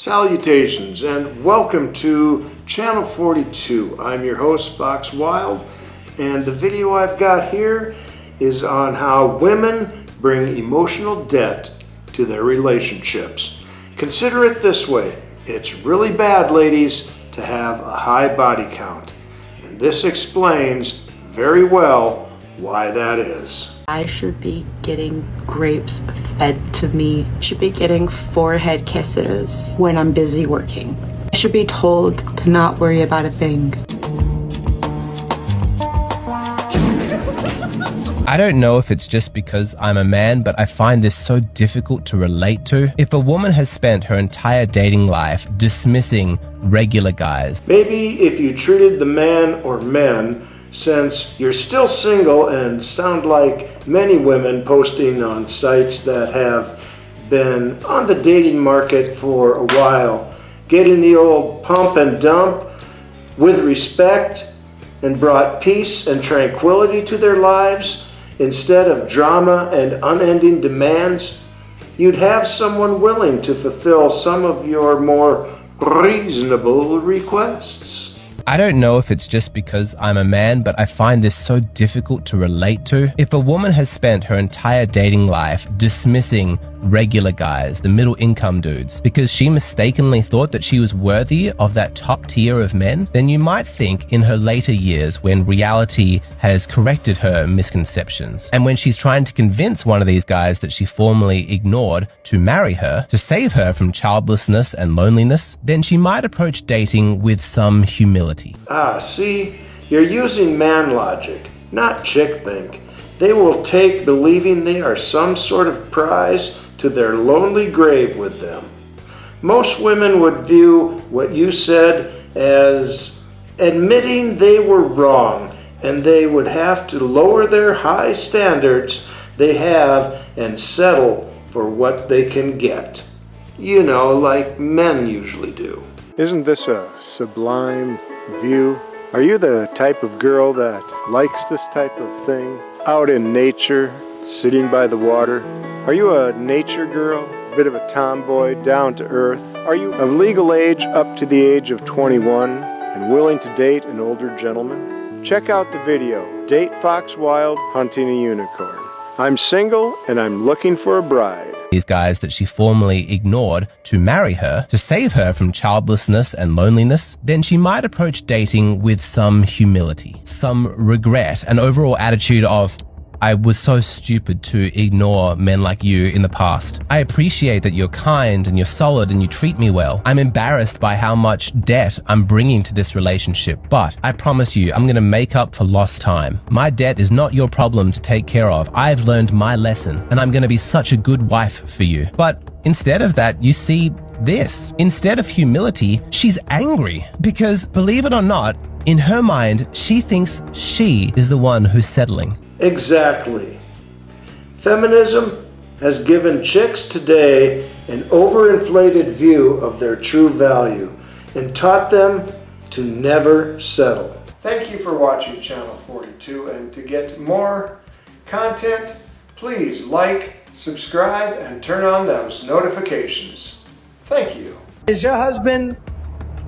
Salutations and welcome to Channel 42. I'm your host, Fox Wild, and the video I've got here is on how women bring emotional debt to their relationships. Consider it this way: it's really bad, ladies, to have a high body count, and this explains very well why that is. I should be getting grapes fed to me. Should be getting forehead kisses when I'm busy working. I should be told to not worry about a thing. I don't know if it's just because I'm a man, but I find this so difficult to relate to. If a woman has spent her entire dating life dismissing regular guys, maybe if you treated the man or men, since you're still single and sound like many women posting on sites that have been on the dating market for a while, getting the old pump and dump with respect and brought peace and tranquility to their lives instead of drama and unending demands, you'd have someone willing to fulfill some of your more reasonable requests. I don't know if it's just because I'm a man, but I find this so difficult to relate to. If a woman has spent her entire dating life dismissing regular guys, the middle income dudes, because she mistakenly thought that she was worthy of that top tier of men, then you might think in her later years, when reality has corrected her misconceptions, and when she's trying to convince one of these guys that she formerly ignored to marry her, to save her from childlessness and loneliness, then she might approach dating with some humility. See, you're using man logic, not chick think. They will take believing they are some sort of prize to their lonely grave with them. Most women would view what you said as admitting they were wrong, and they would have to lower their high standards they have and settle for what they can get. You know, like men usually do. Isn't this a sublime view? Are you the type of girl that likes this type of thing? Out in nature, sitting by the water? Are you a nature girl? A bit of a tomboy, down to earth? Are you of legal age up to the age of 21 and willing to date an older gentleman? Check out the video, Date Fox Wild Hunting a Unicorn. I'm single and I'm looking for a bride. These guys that she formerly ignored to marry her, to save her from childlessness and loneliness, then she might approach dating with some humility, some regret, an overall attitude of, I was so stupid to ignore men like you in the past. I appreciate that you're kind and you're solid and you treat me well. I'm embarrassed by how much debt I'm bringing to this relationship, but I promise you I'm going to make up for lost time. My debt is not your problem to take care of. I've learned my lesson and I'm going to be such a good wife for you. But instead of that, you see this. Instead of humility, she's angry because, believe it or not, in her mind, she thinks she is the one who's settling. Exactly. Feminism has given chicks today an overinflated view of their true value and taught them to never settle. Thank you for watching Channel 42, and to get more content, please like, subscribe, and turn on those notifications. Thank you. Is your husband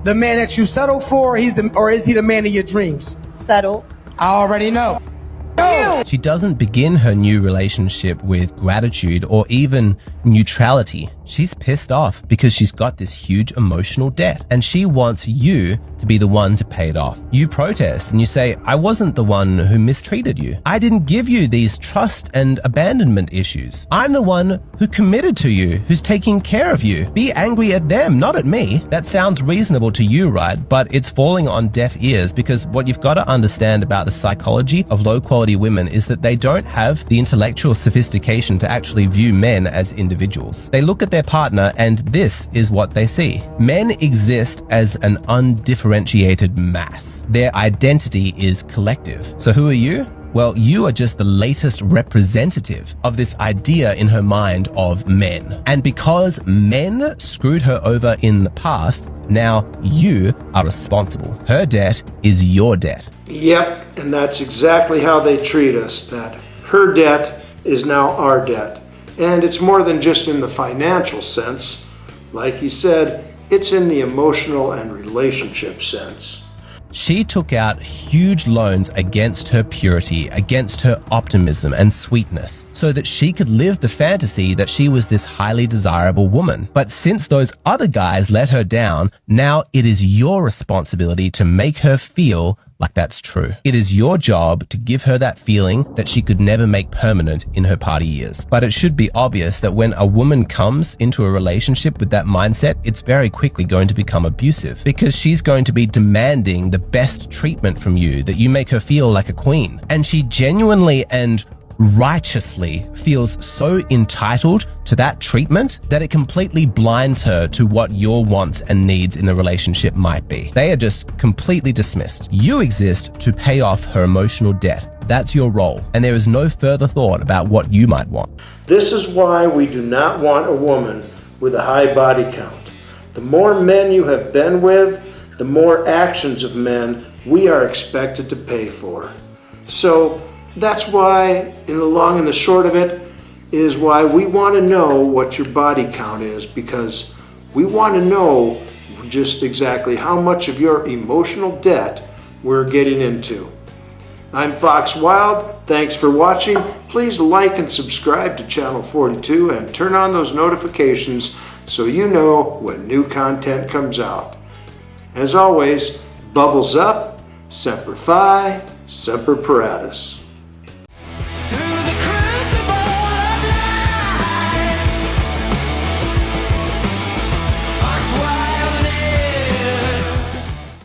the man that you settle for, or is he the man of your dreams? Settle. I already know. She doesn't begin her new relationship with gratitude or even neutrality. She's pissed off because she's got this huge emotional debt and she wants you to be the one to pay it off. You protest and you say, I wasn't the one who mistreated you. I didn't give you these trust and abandonment issues. I'm the one who committed to you, who's taking care of you. Be angry at them, not at me. That sounds reasonable to you, right? But it's falling on deaf ears, because what you've got to understand about the psychology of low quality women is that they don't have the intellectual sophistication to actually view men as individuals. They look at their partner and this is what they see. Men exist as an undifferentiated mass. Their identity is collective. So who are you? Well, you are just the latest representative of this idea in her mind of men. And because men screwed her over in the past, now you are responsible. Her debt is your debt. Yep, and that's exactly how they treat us, that her debt is now our debt. And it's more than just in the financial sense. Like he said, It's in the emotional and relationship sense. She took out huge loans against her purity, against her optimism and sweetness, so that she could live the fantasy that she was this highly desirable woman. But since those other guys let her down, now it is your responsibility to make her feel like that's true. It is your job to give her that feeling that she could never make permanent in her party years. But it should be obvious that when a woman comes into a relationship with that mindset, it's very quickly going to become abusive, because she's going to be demanding the best treatment from you, that you make her feel like a queen. And she genuinely and righteously feels so entitled to that treatment that it completely blinds her to what your wants and needs in a relationship might be. They are just completely dismissed. You exist to pay off her emotional debt. That's your role, and there is no further thought about what you might want. This is why we do not want a woman with a high body count. The more men you have been with, the more actions of men we are expected to pay for. So that's why, in the long and the short of it, is why we want to know what your body count is, because we want to know just exactly how much of your emotional debt we're getting into. I'm Fox Wild. Thanks for watching. Please like and subscribe to Channel 42 and turn on those notifications so you know when new content comes out. As always, bubbles up, semper fi, semper paratus.